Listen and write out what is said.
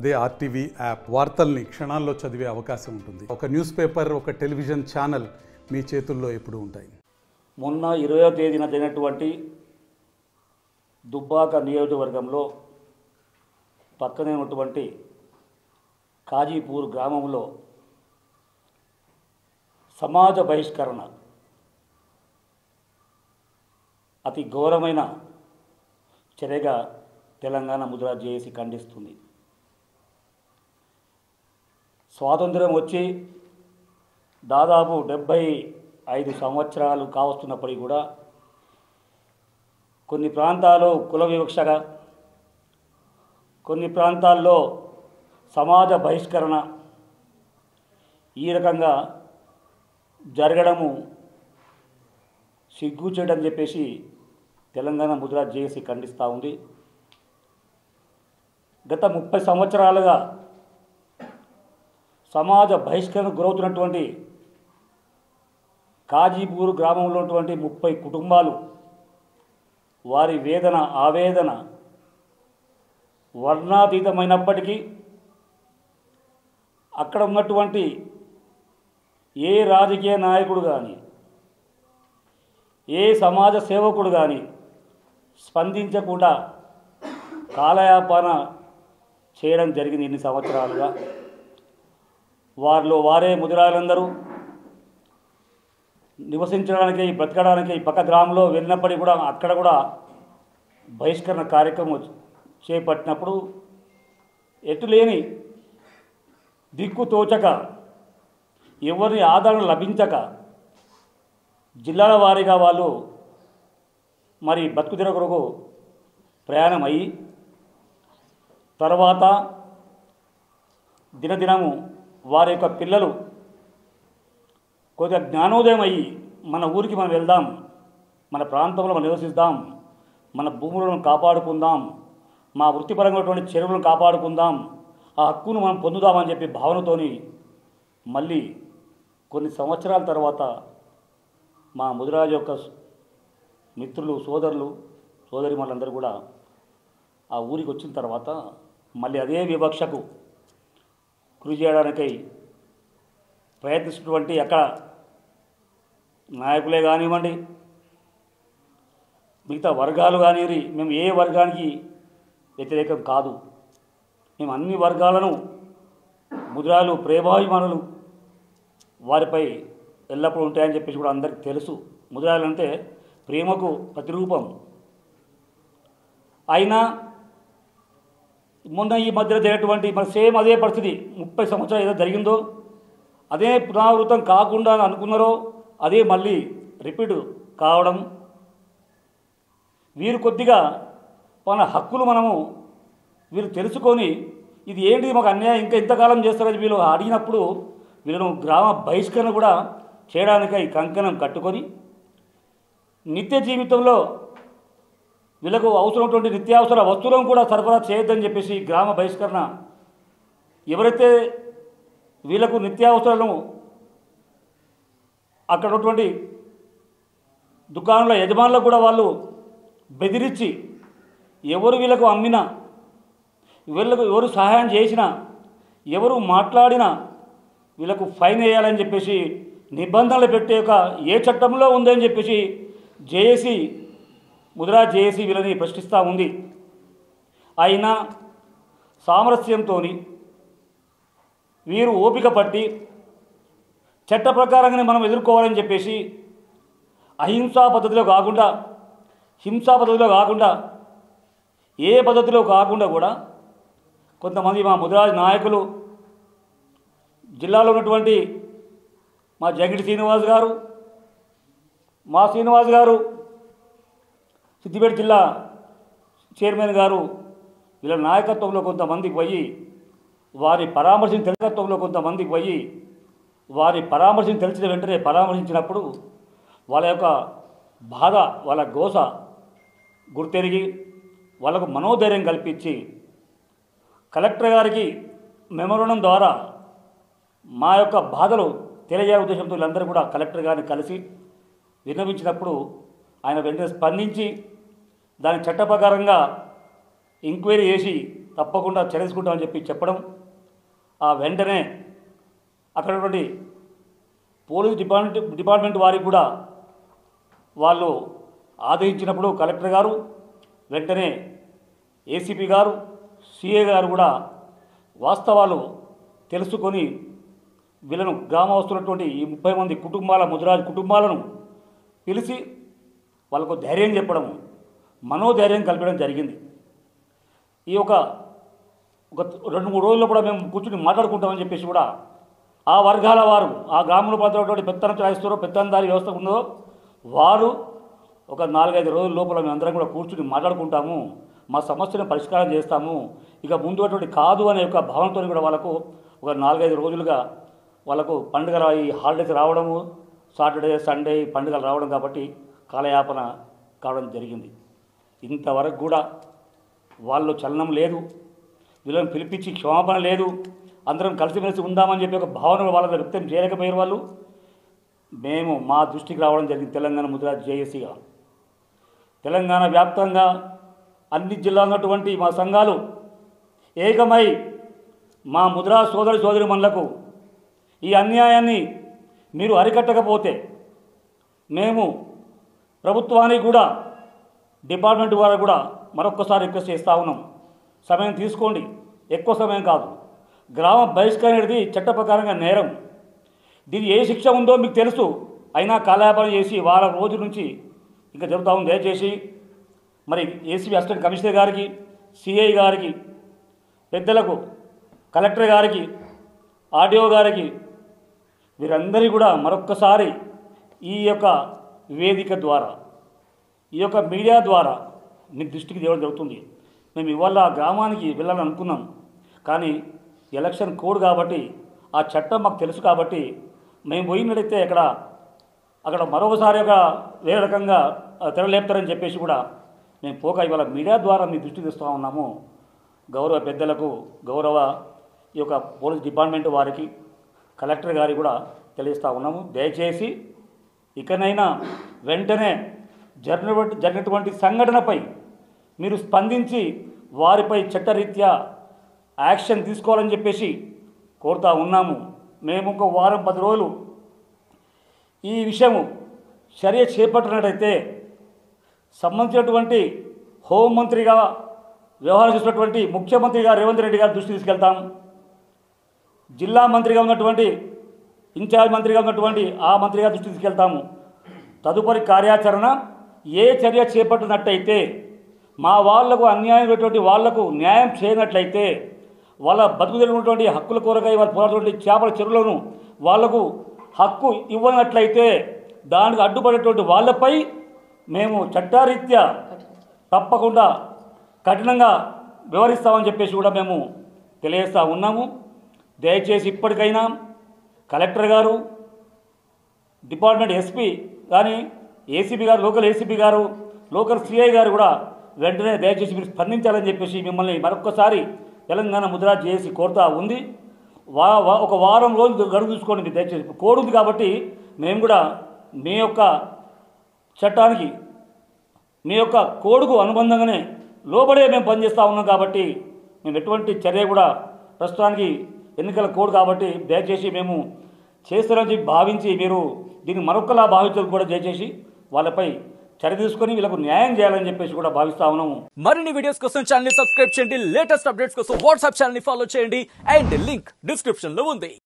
అదే RTV app వార్తల్ని క్షణాల్లో చదివే అవకాశం ఉంటుంది. ఒక న్యూస్ పేపర్, ఒక టెలివిజన్ ఛానల్ మీ చేతుల్లో ఎప్పుడూ ఉంటాయి. మొన్న 20వ తేదీన జరిగినటువంటి దుబ్బాక నియోజకవర్గంలో పక్కనే ఉన్నటువంటి కాజీపూర్ గ్రామంలో సమాజ బహిష్కరణ అతి ఘోరమైన చర్యగా తెలంగాణ ముద్రా జేఏసీ ఖండిస్తుంది. స్వాతంత్ర్యం వచ్చి దాదాపు 75 సంవత్సరాలు కావస్తున్నప్పటికీ కూడా కొన్ని ప్రాంతాల్లో కుల వివక్షగా, కొన్ని ప్రాంతాల్లో సమాజ బహిష్కరణ ఈ రకంగా జరగడము సిగ్గుచేటని చెప్పేసి తెలంగాణ ముద్రా జేఏసీ ఖండిస్తూ ఉంది. గత 30 సంవత్సరాలుగా సమాజ బహిష్కరణకు గురవుతున్నటువంటి కాజీపూర్ గ్రామంలో ఉన్నటువంటి 30 కుటుంబాలు వారి వేదన ఆవేదన వర్ణాతీతమైనప్పటికీ అక్కడ ఉన్నటువంటి ఏ రాజకీయ నాయకుడు కానీ, ఏ సమాజ సేవకుడు కానీ స్పందించకుండా కాలయాపన చేయడం జరిగింది. ఇన్ని సంవత్సరాలుగా వారిలో వారే ముదిరాలందరూ నివసించడానికి, బ్రతకడానికి పక్క గ్రామంలో వెళ్ళినప్పటికీ కూడా అక్కడ కూడా బహిష్కరణ కార్యక్రమం చేపట్టినప్పుడు ఎటులేని దిక్కు తోచక, ఎవరిని ఆదరణ లభించక జిల్లాల వారీగా వాళ్ళు మరి బతుకుదెర కొరకు ప్రయాణం అయ్యి తర్వాత దినదినము వారి యొక్క పిల్లలు కొద్దిగా జ్ఞానోదయం అయ్యి మన ఊరికి మనం వెళ్దాం, మన ప్రాంతంలో మనం నివసిద్దాం, మన భూములను కాపాడుకుందాం, మా వృత్తిపరంగా ఉన్నటువంటి చెరువులను కాపాడుకుందాం, ఆ హక్కును మనం పొందుదామని చెప్పి భావనతోని మళ్ళీ కొన్ని సంవత్సరాల తర్వాత మా ముదిరాజు యొక్క మిత్రులు, సోదరులు, సోదరిమణులందరూ కూడా ఆ ఊరికి వచ్చిన తర్వాత మళ్ళీ అదే వివక్షకు కృషి చేయడానికై ప్రయత్నిస్తున్నటువంటి అక్కడ నాయకులే కానివ్వండి, మిగతా వర్గాలు కానివ్వండి, మేము ఏ వర్గానికి వ్యతిరేకం కాదు. మేము అన్ని వర్గాలను ముదిరాలు ప్రేమాభిమానులు వారిపై ఎల్లప్పుడూ ఉంటాయని చెప్పేసి కూడా అందరికీ తెలుసు. ముదిరాలు అంటే ప్రేమకు ప్రతిరూపం. అయినా మొన్న ఈ మధ్యలో జరిగినటువంటి మరి సేమ్ అదే పరిస్థితి 30 సంవత్సరాలు ఏదో జరిగిందో అదే పునరావృతం కాకుండా అనుకున్నారో అదే మళ్ళీ రిపీట్ కావడం, వీరు కొద్దిగా మన హక్కులు మనము వీరు తెలుసుకొని ఇది ఏంటి మాకు అన్యాయం ఇంకా ఇంతకాలం చేస్తారని వీళ్ళు అడిగినప్పుడు వీళ్ళను గ్రామ బహిష్కరణ కూడా చేయడానికై కంకణం కట్టుకొని నిత్య జీవితంలో వీళ్ళకు అవసరమైనటువంటి నిత్యావసర వస్తువులను కూడా సరఫరా చేయొద్దని చెప్పేసి గ్రామ బహిష్కరణ, ఎవరైతే వీళ్ళకు నిత్యావసరాలను అక్కడ ఉన్నటువంటి దుకాణాల యజమానులకు కూడా వాళ్ళు బెదిరించి ఎవరు వీళ్ళకు అమ్మినా, వీళ్ళకు ఎవరు సహాయం చేసినా, ఎవరు మాట్లాడినా వీళ్ళకు ఫైన్ వేయాలని చెప్పేసి నిబంధనలు పెట్టే ఒక ఏ చట్టంలో ఉందని చెప్పేసి జేఏసీ ముద్రా జేఏసీ వీళ్ళని ప్రశ్నిస్తూ ఉంది. అయినా సామరస్యంతో వీరు ఓపిక పట్టి చట్ట ప్రకారంగానే మనం ఎదుర్కోవాలని చెప్పేసి అహింసా పద్ధతిలో కాకుండా, హింసా పద్ధతిలో కాకుండా, ఏ పద్ధతిలో కాకుండా కూడా కొంతమంది మా ముదిరాజు నాయకులు, జిల్లాలో ఉన్నటువంటి మా జంగిడి శ్రీనివాస్ గారు, మా శ్రీనివాస్ గారు, సిద్దిపేట జిల్లా చైర్మన్ గారు వీళ్ళ నాయకత్వంలో కొంతమందికి పోయి వారి పరామర్శించి తెలిసిన వెంటనే పరామర్శించినప్పుడు వాళ్ళ యొక్క బాధ, వాళ్ళ గోస గుర్తెరిగి వాళ్ళకు మనోధైర్యం కల్పించి కలెక్టర్ గారికి మెమోరాండం ద్వారా మా యొక్క బాధలు తెలియజేయ ఉద్దేశంతో వీళ్ళందరూ కూడా కలెక్టర్ గారిని కలిసి విన్నవించినప్పుడు ఆయన వెంటనే స్పందించి దాని చట్ట ప్రకారంగా ఎంక్వైరీ చేసి తప్పకుండా చర్య తీసుకుంటామని చెప్పి చెప్పడం, ఆ వెంటనే అక్కడటువంటి పోలీస్ డిపార్ట్మెంట్ వారికి కూడా వాళ్ళు ఆదేశించినప్పుడు కలెక్టర్ గారు వెంటనే ఏసీపీ గారు సిఏ గారు కూడా వాస్తవాలు తెలుసుకొని వీళ్ళను గ్రామస్తున్నటువంటి ఈ 30 మంది కుటుంబాల ముదిరాజు కుటుంబాలను పిలిచి వాళ్ళకు ధైర్యం చెప్పడం, మనోధైర్యం కల్పించడం జరిగింది. ఈ ఒక 2-3 రోజుల్లో కూడా మేము కూర్చుని మాట్లాడుకుంటామని చెప్పేసి కూడా ఆ వర్గాల వారు, ఆ గ్రామంలో పడుతున్నటువంటి పెత్తనం చాయిస్తారో పెత్తందారి వ్యవస్థ ఉందో వారు ఒక 4-5 రోజుల లోపల మేము అందరం కూడా కూర్చుని మాట్లాడుకుంటాము, మా సమస్యను పరిష్కారం చేస్తాము, ఇక ముందు అటువంటి కాదు అనే ఒక భావనతో కూడా వాళ్ళకు ఒక 4-5 రోజులుగా వాళ్ళకు పండుగల ఈ హాలిడేస్ రావడము, సాటర్డే సండే పండుగలు రావడం కాబట్టి కాలయాపన కావడం జరిగింది. ఇంతవరకు కూడా వాళ్ళు చలనం లేదు, వీళ్ళని పిలిపించి క్షమాపణ లేదు, అందరం కలిసిమెలిసి ఉందామని చెప్పి ఒక భావన వాళ్ళని వ్యక్తం చేయలేకపోయారు. వాళ్ళు మేము మా దృష్టికి రావడం జరిగింది. తెలంగాణ ముదిరాజు జేఏసీగా తెలంగాణ వ్యాప్తంగా అన్ని జిల్లాలో ఉన్నటువంటి మా సంఘాలు ఏకమై మా ముదిరాజు సోదరిమణులకు ఈ అన్యాయాన్ని మీరు అరికట్టకపోతే మేము ప్రభుత్వానికి కూడా డిపార్ట్మెంట్ వారికి కూడా మరొక్కసారి రిక్వెస్ట్ చేస్తూ ఉన్నాం, సమయం తీసుకోండి, ఎక్కువ సమయం కాదు. గ్రామ బహిష్కరణ అనేది చట్ట ప్రకారంగా నేరం. దీని ఏ శిక్ష ఉందో మీకు తెలుసు, అయినా కాలయాపన చేసి వారం రోజుల నుంచి ఇంకా జరుగుతూ ఉంది. దయచేసి మరి ఏసీబీ అసిస్టెంట్ కమిషనర్ గారికి, సిఐ గారికి, పెద్దలకు, కలెక్టర్ గారికి, ఆర్డీఓ గారికి, వీరందరికీ కూడా మరొక్కసారి ఈ యొక్క వేదిక ద్వారా, ఈ యొక్క మీడియా ద్వారా మీ దృష్టికి తేవడం జరుగుతుంది. మేము ఇవాళ గ్రామానికి వెళ్ళాలని అనుకున్నాం, కానీ ఎలక్షన్ కోడ్ కాబట్టి ఆ చట్టం మాకు తెలుసు కాబట్టి మేము పోయినట్టయితే అక్కడ మరొకసారి ఒక వేరే రకంగా తెరలేపుతారని చెప్పేసి కూడా మేము పోక ఇవాళ మీడియా ద్వారా మీ దృష్టికి తెస్తూ ఉన్నాము. గౌరవ పెద్దలకు, గౌరవ ఈ యొక్క పోలీస్ డిపార్ట్మెంట్ వారికి, కలెక్టర్ గారికి కూడా తెలియజేస్తూ ఉన్నాము. దయచేసి ఇకనైనా వెంటనే జరిగినటువంటి సంఘటనపై మీరు స్పందించి వారిపై చట్టరీత్యా యాక్షన్ తీసుకోవాలని చెప్పేసి కోరుతూ ఉన్నాము. మేము ఒక వారం 10 రోజులు ఈ విషయము చర్య చేపట్టినట్టయితే సంబంధించినటువంటి హోంమంత్రిగా వ్యవహారం చేసినటువంటి ముఖ్యమంత్రి గారు రేవంత్ రెడ్డి గారి దృష్టి తీసుకెళ్తాం. జిల్లా మంత్రిగా ఉన్నటువంటి ఇన్ఛార్జ్ మంత్రిగా ఉన్నటువంటి ఆ మంత్రి గారి దృష్టి తీసుకెళ్తాము. తదుపరి కార్యాచరణ ఏ చర్య చేపట్టినట్టయితే మా వాళ్లకు అన్యాయమైనటువంటి వాళ్లకు న్యాయం చేయనట్లయితే, వాళ్ళ బతుకుతున్నటువంటి హక్కుల కొరకై వాళ్ళు పోరాడుతున్నటువంటి చేపల చెరువులను వాళ్లకు హక్కు ఇవ్వనట్లయితే దానికి అడ్డుపడేటువంటి వాళ్ళపై మేము చట్టారీత్యా తప్పకుండా కఠినంగా వ్యవహరిస్తామని చెప్పేసి కూడా మేము తెలియజేస్తూ ఉన్నాము. దయచేసి ఇప్పటికైనా కలెక్టర్ గారు, డిపార్ట్మెంట్ ఎస్పీ కానీ, ఏసీపీ గారు, లోకల్ ఏసీపీ గారు, లోకల్ సిఐ గారు కూడా వెంటనే దయచేసి మీరు స్పందించాలని చెప్పేసి మిమ్మల్ని మరొక్కసారి తెలంగాణ ముదిరాజు జేఏసీ కోరుతూ ఉంది. ఒక వారం రోజులు గడువు చూసుకోండి దయచేసి. కోడ్ ఉంది కాబట్టి మేము కూడా మీ యొక్క చట్టానికి, మీ యొక్క కోడ్కు అనుబంధంగానే లోబడే మేము పనిచేస్తూ ఉన్నాం కాబట్టి మేము ఎటువంటి చర్య కూడా ప్రస్తుతానికి ఎన్నికల కోడ్ కాబట్టి దయచేసి మేము చేస్తారని చెప్పి భావించి మీరు దీన్ని మరొకలా భావించడం కూడా దయచేసి వాళ్ళపై చర్య తీసుకొని వీళ్ళకు న్యాయం చేయాలని చెప్పేసి కూడా భావిస్తా ఉన్నాము. మరిన్ని వీడియోస్ కోసం ఛానల్ ని సబ్స్క్రైబ్ చేయండి, లేటెస్ట్ అప్డేట్స్ కోసం వాట్సాప్ ఛానల్ ని ఫాలో చేయండి అండ్ లింక్ డిస్క్రిప్షన్ లో ఉంది.